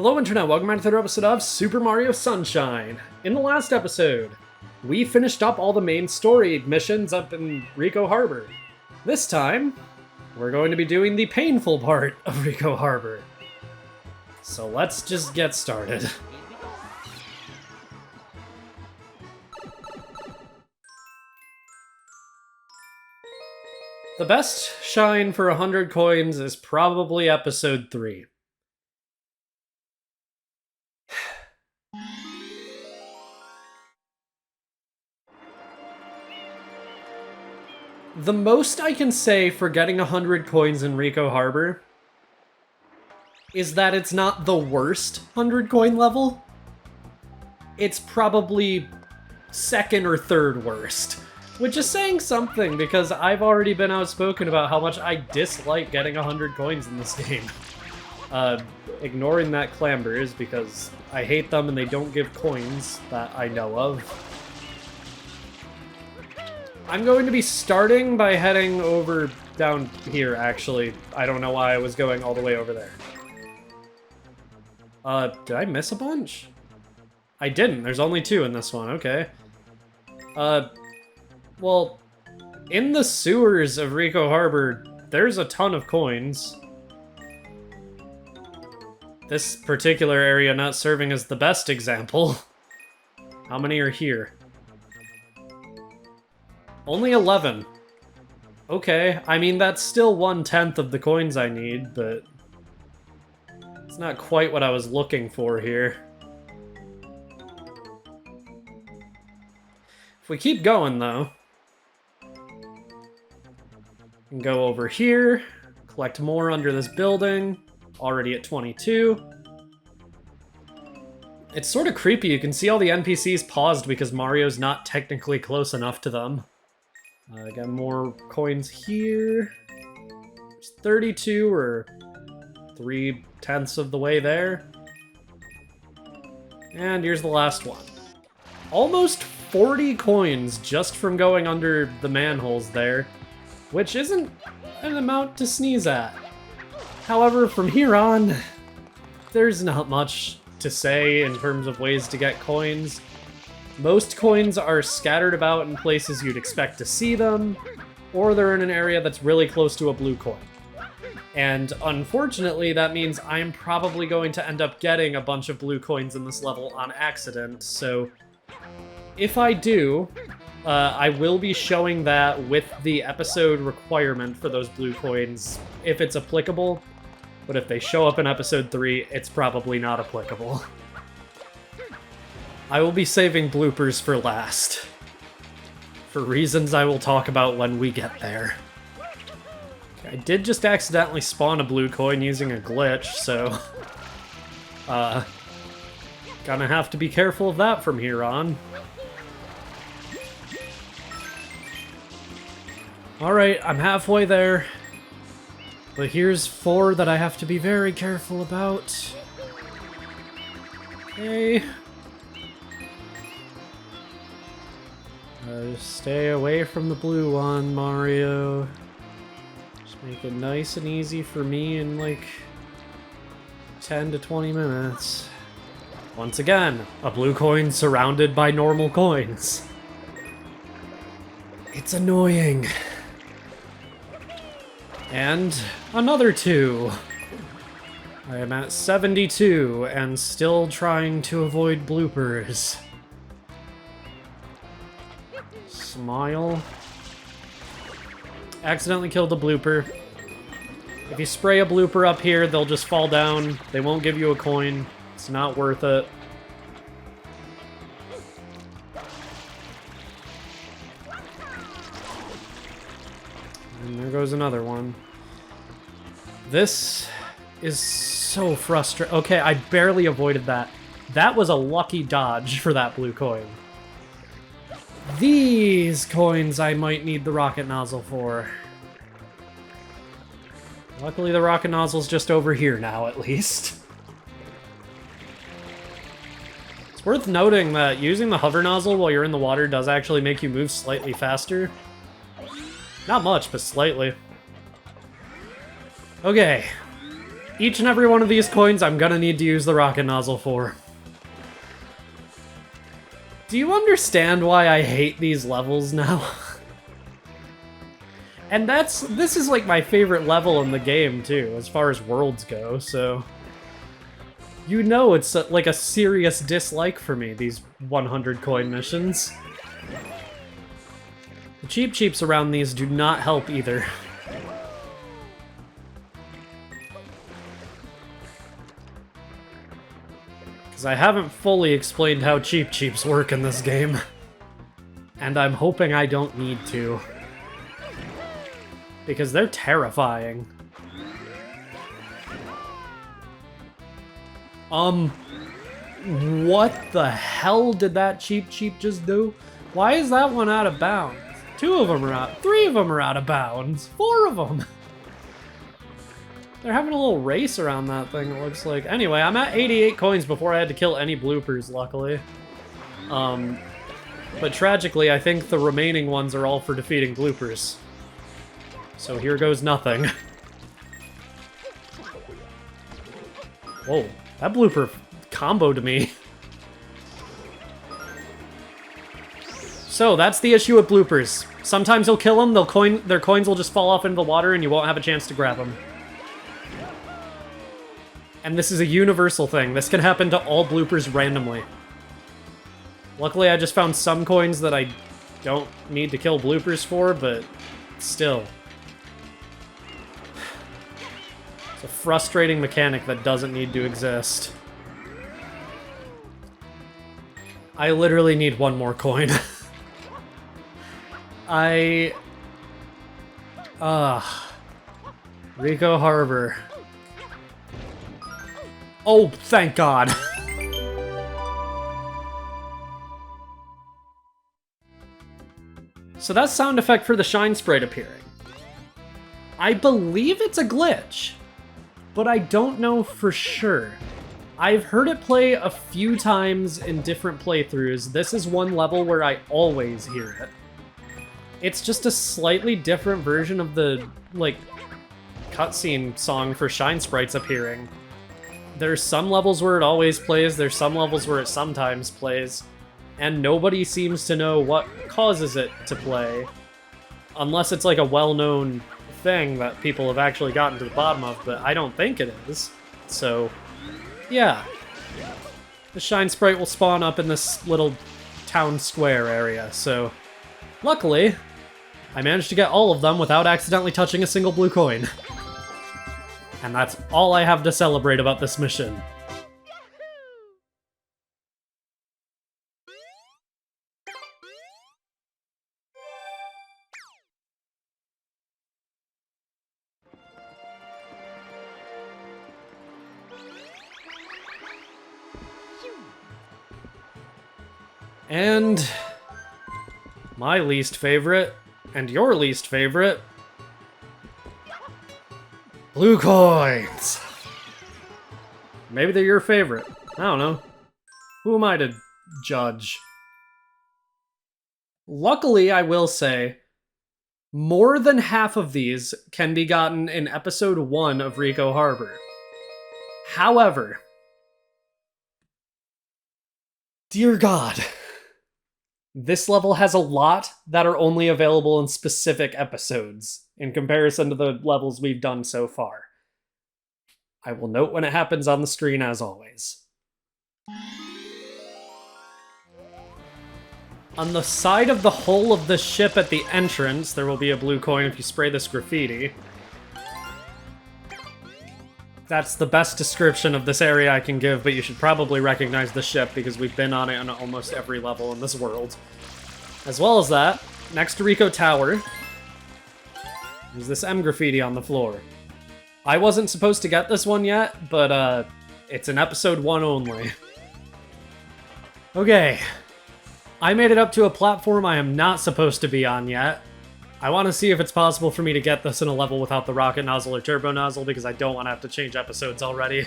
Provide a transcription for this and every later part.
Hello Internet, welcome back to another episode of Super Mario Sunshine. In the last episode, we finished up all the main story missions up in Ricco Harbor. This time, we're going to be doing the painful part of Ricco Harbor. So let's just get started. The best shine for 100 coins is probably episode 3. The most I can say for getting 100 coins in Ricco Harbor is that it's not the worst 100 coin level. It's probably second or third worst, which is saying something because I've already been outspoken about how much I dislike getting 100 coins in this game. Ignoring that clambers because I hate them and they don't give coins that I know of. I'm going to be starting by heading over down here, actually. I don't know why I was going all the way over there. Did I miss a bunch? I didn't. There's only 2 in this one. Okay. Well, in the sewers of Ricco Harbor, there's a ton of coins. This particular area not serving as the best example. How many are here? Only 11. Okay, I mean, that's still 1/10 of the coins I need, but it's not quite what I was looking for here. If we keep going, though, we can go over here, collect more under this building, already at 22. It's sort of creepy. You can see all the NPCs paused because Mario's not technically close enough to them. I got more coins here. There's 32, or 3/10 of the way there. And here's the last one. Almost 40 coins just from going under the manholes there, which isn't an amount to sneeze at. However, from here on, there's not much to say in terms of ways to get coins. Most coins are scattered about in places you'd expect to see them, or they're in an area that's really close to a blue coin. And unfortunately, that means I'm probably going to end up getting a bunch of blue coins in this level on accident, so if I do, I will be showing that with the episode requirement for those blue coins, if it's applicable, but if they show up in episode 3, it's probably not applicable. I will be saving bloopers for last, for reasons I will talk about when we get there. Okay, I did just accidentally spawn a blue coin using a glitch, so gonna have to be careful of that from here on. Alright, I'm halfway there, but here's 4 that I have to be very careful about. Okay. Stay away from the blue one, Mario. Just make it nice and easy for me in like 10 to 20 minutes. Once again, a blue coin surrounded by normal coins. It's annoying. And another 2. I am at 72 and still trying to avoid bloopers. Smile. Accidentally killed a blooper. If you spray a blooper up here, they'll just fall down. They won't give you a coin. It's not worth it. And there goes another one. This is so frustrating. Okay, I barely avoided that. That was a lucky dodge for that blue coin. These coins I might need the rocket nozzle for. Luckily the rocket nozzle's just over here now, at least. It's worth noting that using the hover nozzle while you're in the water does actually make you move slightly faster. Not much, but slightly. Okay. Each and every one of these coins I'm gonna need to use the rocket nozzle for. Do you understand why I hate these levels now? And this is like my favorite level in the game too, as far as worlds go, so... You know it's like a serious dislike for me, these 100 coin missions. The Cheep Cheeps around these do not help either. Because I haven't fully explained how Cheep Cheeps work in this game. And I'm hoping I don't need to. Because they're terrifying. What the hell did that Cheep Cheep just do? Why is that one out of bounds? 2 of them are out. 3 of them are out of bounds. 4 of them. They're having a little race around that thing, it looks like. Anyway, I'm at 88 coins before I had to kill any bloopers, luckily. But tragically, I think the remaining ones are all for defeating bloopers. So here goes nothing. Whoa, that blooper comboed me. So that's the issue with bloopers. Sometimes you'll kill them, their coins will just fall off into the water and you won't have a chance to grab them. And this is a universal thing. This can happen to all bloopers randomly. Luckily, I just found some coins that I don't need to kill bloopers for, but still. It's a frustrating mechanic that doesn't need to exist. I literally need one more coin. Ricco Harbor. Oh, thank God. So that's sound effect for the shine sprite appearing. I believe it's a glitch, but I don't know for sure. I've heard it play a few times in different playthroughs. This is one level where I always hear it. It's just a slightly different version of the, like, cutscene song for shine sprites appearing. There's some levels where it always plays, there's some levels where it sometimes plays, and nobody seems to know what causes it to play. Unless it's like a well-known thing that people have actually gotten to the bottom of, but I don't think it is. So, yeah. The shine sprite will spawn up in this little town square area, so... Luckily, I managed to get all of them without accidentally touching a single blue coin. And that's all I have to celebrate about this mission. And my least favorite, and your least favorite, blue coins. Maybe they're your favorite. I don't know. Who am I to judge? Luckily, I will say, more than half of these can be gotten in episode 1 of Ricco Harbor. However, dear God, this level has a lot that are only available in specific episodes in comparison to the levels we've done so far. I will note when it happens on the screen as always. On the side of the hull of the ship at the entrance, there will be a blue coin if you spray this graffiti. That's the best description of this area I can give, but you should probably recognize the ship because we've been on it on almost every level in this world. As well as that, next to Ricco Tower, there's this M graffiti on the floor. I wasn't supposed to get this one yet, but it's in episode 1 only. Okay. I made it up to a platform I am not supposed to be on yet. I want to see if it's possible for me to get this in a level without the rocket nozzle or turbo nozzle, because I don't want to have to change episodes already.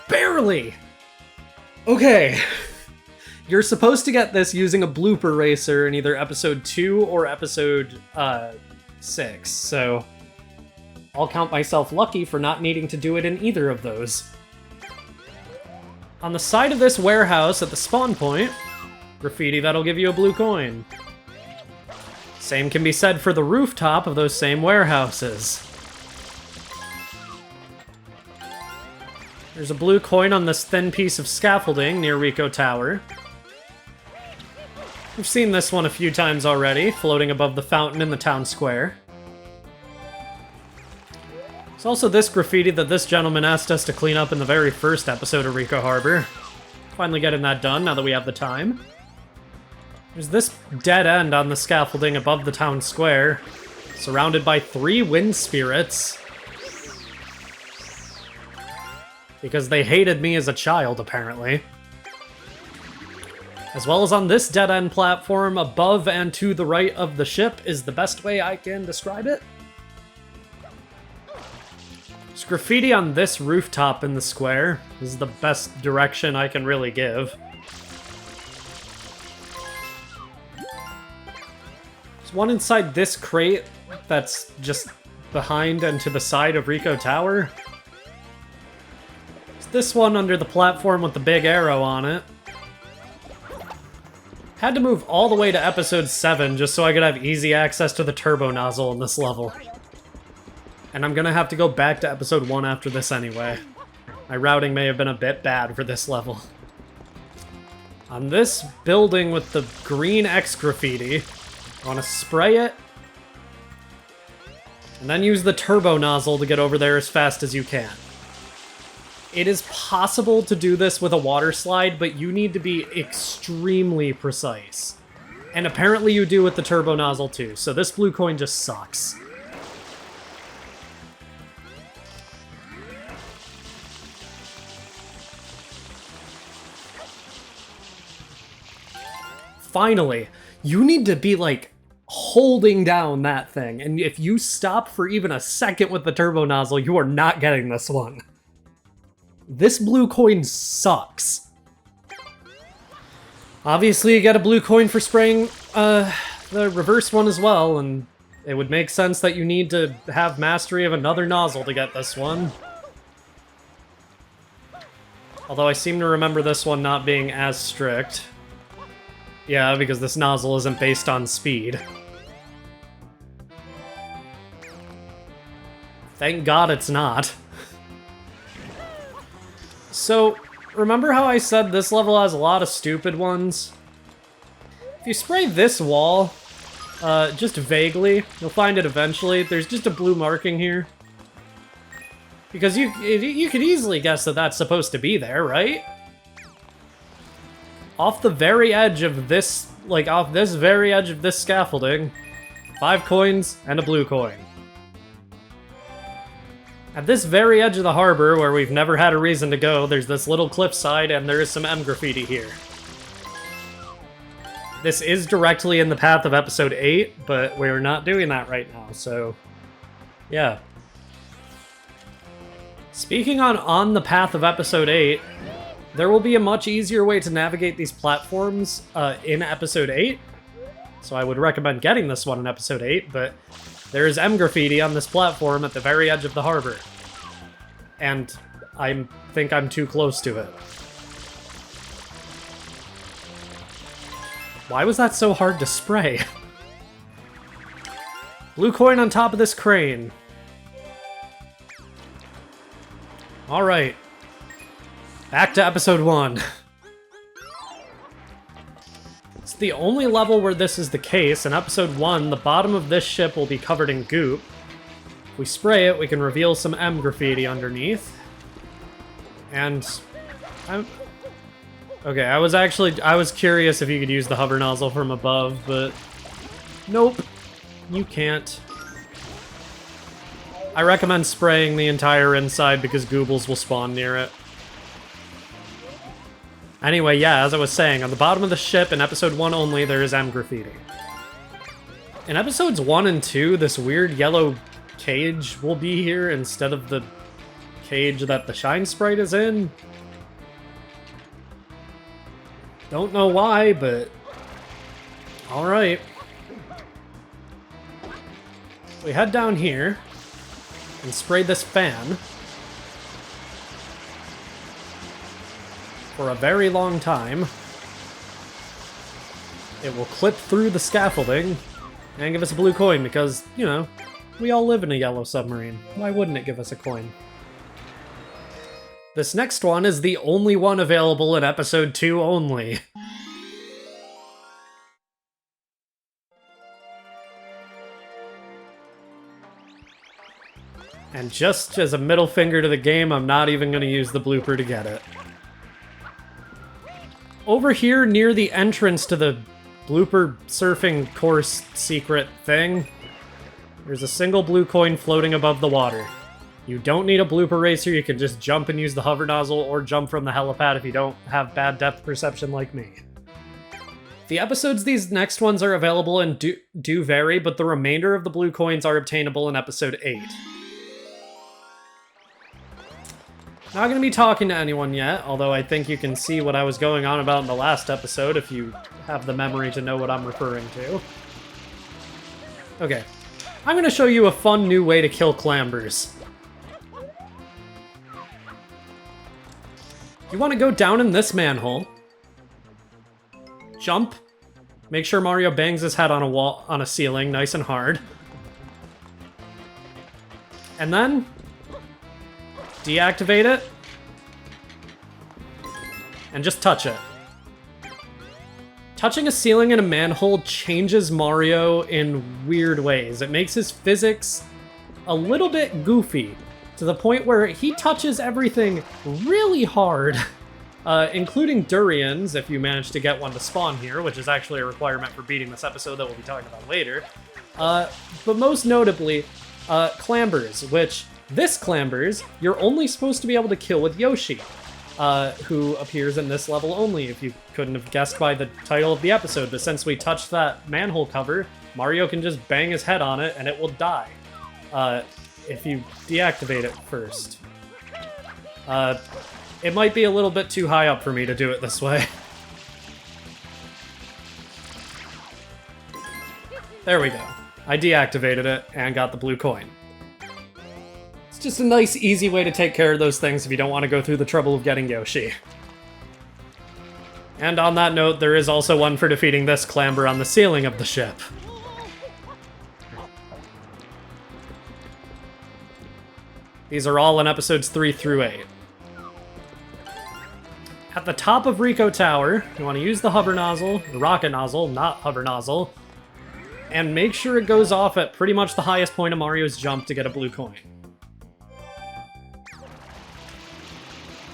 Barely! Okay. You're supposed to get this using a blooper racer in either episode 2 or episode 6, so I'll count myself lucky for not needing to do it in either of those. On the side of this warehouse at the spawn point, graffiti that'll give you a blue coin. Same can be said for the rooftop of those same warehouses. There's a blue coin on this thin piece of scaffolding near Ricco Tower. We've seen this one a few times already, floating above the fountain in the town square. There's also this graffiti that this gentleman asked us to clean up in the very first episode of Ricco Harbor. Finally getting that done now that we have the time. There's this dead end on the scaffolding above the town square, surrounded by 3 wind spirits. Because they hated me as a child, apparently. As well as on this dead-end platform above and to the right of the ship is the best way I can describe it. There's graffiti on this rooftop in the square. This is the best direction I can really give. There's one inside this crate that's just behind and to the side of Ricco Tower. There's this one under the platform with the big arrow on it. Had to move all the way to episode 7 just so I could have easy access to the turbo nozzle in this level. And I'm gonna have to go back to episode 1 after this anyway. My routing may have been a bit bad for this level. On this building with the green X graffiti, I want to spray it, and then use the turbo nozzle to get over there as fast as you can. It is possible to do this with a water slide, but you need to be extremely precise. And apparently you do with the turbo nozzle too, so this blue coin just sucks. Finally, you need to be, like, holding down that thing, and if you stop for even a second with the turbo nozzle, you are not getting this one. This blue coin sucks. Obviously, you get a blue coin for spraying the reverse one as well, and it would make sense that you need to have mastery of another nozzle to get this one. Although I seem to remember this one not being as strict. Yeah, because this nozzle isn't based on speed. Thank God it's not. So, remember how I said this level has a lot of stupid ones? If you spray this wall, just vaguely, you'll find it eventually. There's just a blue marking here. Because you could easily guess that that's supposed to be there, right? Off the very edge of this, like off this very edge of this scaffolding, 5 coins and a blue coin. At this very edge of the harbor, where we've never had a reason to go, there's this little cliffside and there is some M graffiti here. This is directly in the path of episode 8, but we're not doing that right now, so yeah. Speaking on the path of episode 8, there will be a much easier way to navigate these platforms in episode 8, so I would recommend getting this one in episode 8, but there is M graffiti on this platform at the very edge of the harbor, and I think I'm too close to it. Why was that so hard to spray? Blue coin on top of this crane. Alright. Back to episode 1. It's the only level where this is the case. In episode 1, the bottom of this ship will be covered in goop. If we spray it, we can reveal some M graffiti underneath. And okay, I was curious if you could use the hover nozzle from above, but nope, you can't. I recommend spraying the entire inside because goobles will spawn near it. Anyway, yeah, as I was saying, on the bottom of the ship in episode 1 only, there is M graffiti. In episodes 1 and 2, this weird yellow cage will be here instead of the cage that the Shine Sprite is in. Don't know why, but alright. We head down here and spray this fan for a very long time. It will clip through the scaffolding and give us a blue coin because, you know, we all live in a yellow submarine. Why wouldn't it give us a coin? This next one is the only one available in episode 2 only. And just as a middle finger to the game, I'm not even going to use the blooper to get it. Over here near the entrance to the blooper surfing course secret thing, there's a single blue coin floating above the water. You don't need a blooper racer, you can just jump and use the hover nozzle or jump from the helipad if you don't have bad depth perception like me. The episodes these next ones are available in do vary, but the remainder of the blue coins are obtainable in episode 8. Not going to be talking to anyone yet, although I think you can see what I was going on about in the last episode if you have the memory to know what I'm referring to. Okay, I'm going to show you a fun new way to kill clambers. You want to go down in this manhole, jump, make sure Mario bangs his head on a wall, on a ceiling, nice and hard, and then deactivate it, and just touch it. Touching a ceiling in a manhole changes Mario in weird ways. It makes his physics a little bit goofy, to the point where he touches everything really hard, including durians, if you manage to get one to spawn here, which is actually a requirement for beating this episode that we'll be talking about later. But most notably, clambers, which this clambers, you're only supposed to be able to kill with Yoshi, who appears in this level only, if you couldn't have guessed by the title of the episode. But since we touched that manhole cover, Mario can just bang his head on it and it will die. If you deactivate it first. It might be a little bit too high up for me to do it this way. There we go. I deactivated it and got the blue coin. It's just a nice, easy way to take care of those things if you don't want to go through the trouble of getting Yoshi. And on that note, there is also one for defeating this clamber on the ceiling of the ship. These are all in episodes 3 through 8. At the top of Ricco Tower, you want to use the hover nozzle, the rocket nozzle, not hover nozzle, and make sure it goes off at pretty much the highest point of Mario's jump to get a blue coin.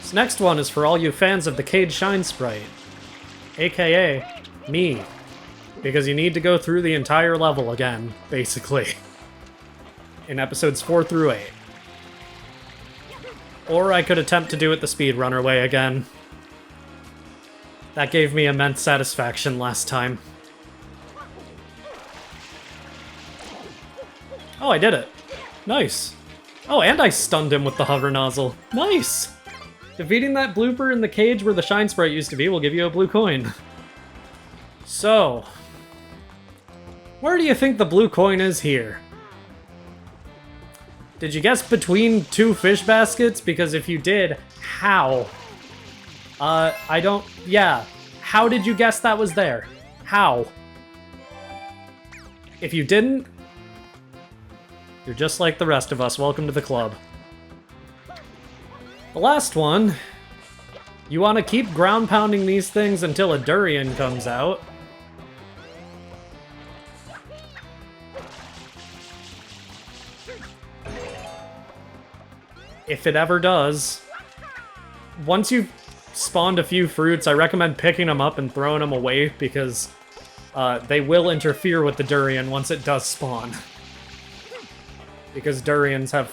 This next one is for all you fans of the Cage Shine Sprite, aka me, because you need to go through the entire level again, basically, in episodes 4 through 8. Or I could attempt to do it the speedrunner way again. That gave me immense satisfaction last time. Oh, I did it. Nice. Oh, and I stunned him with the hover nozzle. Nice! Defeating that blooper in the cage where the Shine Sprite used to be will give you a blue coin. So, where do you think the blue coin is here? Did you guess between two fish baskets? Because if you did, how? Yeah. How did you guess that was there? How? If you didn't, you're just like the rest of us. Welcome to the club. The last one, you want to keep ground pounding these things until a durian comes out. If it ever does. Once you've spawned a few fruits, I recommend picking them up and throwing them away because they will interfere with the durian once it does spawn. Because durians have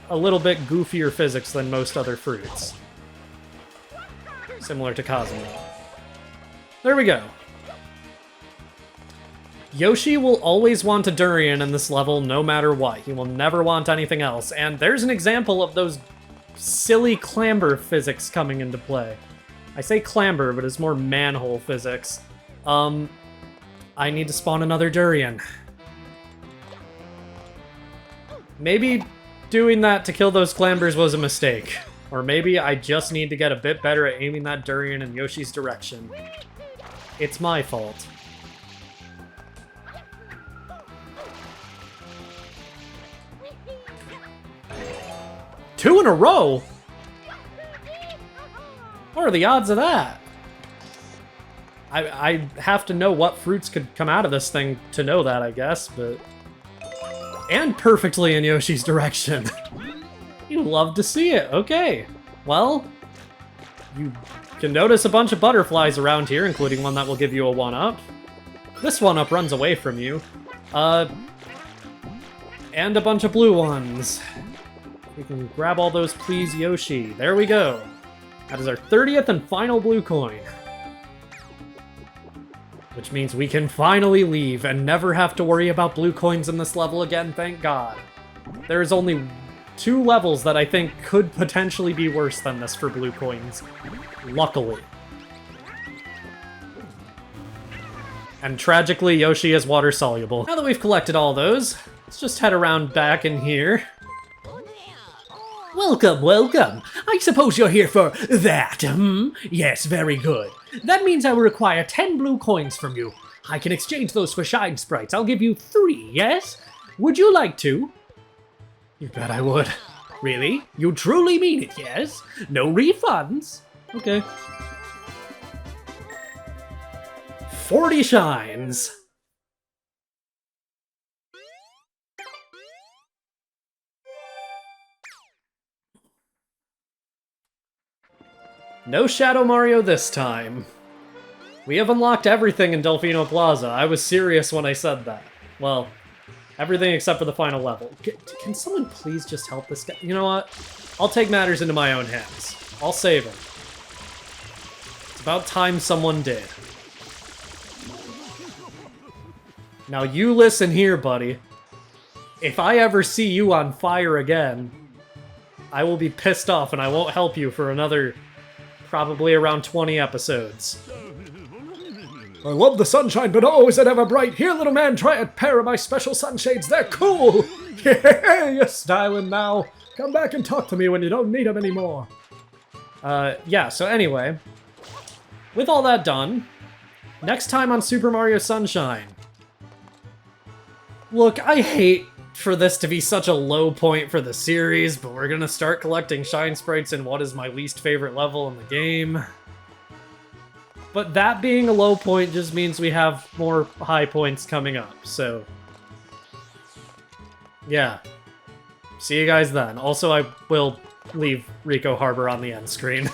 a little bit goofier physics than most other fruits. Similar to Cosmo. There we go. Yoshi will always want a durian in this level no matter what. He will never want anything else. And there's an example of those silly clamber physics coming into play. I say clamber, but it's more manhole physics. I need to spawn another durian. Maybe doing that to kill those clambers was a mistake. Or maybe I just need to get a bit better at aiming that durian in Yoshi's direction. It's my fault. Two in a row? What are the odds of that? I have to know what fruits could come out of this thing to know that, I guess, but... And perfectly in Yoshi's direction. You love to see it. Okay. Well, you can notice a bunch of butterflies around here, including one that will give you a 1-up. This 1-up runs away from you. And a bunch of blue ones. We can grab all those, please, Yoshi. There we go. That is our 30th and final blue coin. Which means we can finally leave and never have to worry about blue coins in this level again, thank God. There's only 2 levels that I think could potentially be worse than this for blue coins. Luckily. And tragically, Yoshi is water soluble. Now that we've collected all those, let's just head around back in here. Welcome, welcome. I suppose you're here for that, hmm? Yes, very good. That means I will require 10 blue coins from you. I can exchange those for shine sprites. I'll give you 3, yes? Would you like to? You bet I would. Really? You truly mean it, yes? No refunds? Okay. 40 shines. No Shadow Mario this time. We have unlocked everything in Delfino Plaza. I was serious when I said that. Well, everything except for the final level. Can someone please just help this guy? You know what? I'll take matters into my own hands. I'll save him. It's about time someone did. Now you listen here, buddy. If I ever see you on fire again, I will be pissed off and I won't help you for another... probably around 20 episodes. I love the sunshine, but oh, is it ever bright? Here, little man, try a pair of my special sunshades. They're cool! Yeah, you're styling now. Come back and talk to me when you don't need them anymore. Yeah, so anyway. With all that done, next time on Super Mario Sunshine. Look, I hate for this to be such a low point for the series, but we're gonna start collecting shine sprites in what is my least favorite level in the game. But that being a low point just means we have more high points coming up, so... yeah. See you guys then. Also, I will leave Ricco Harbor on the end screen.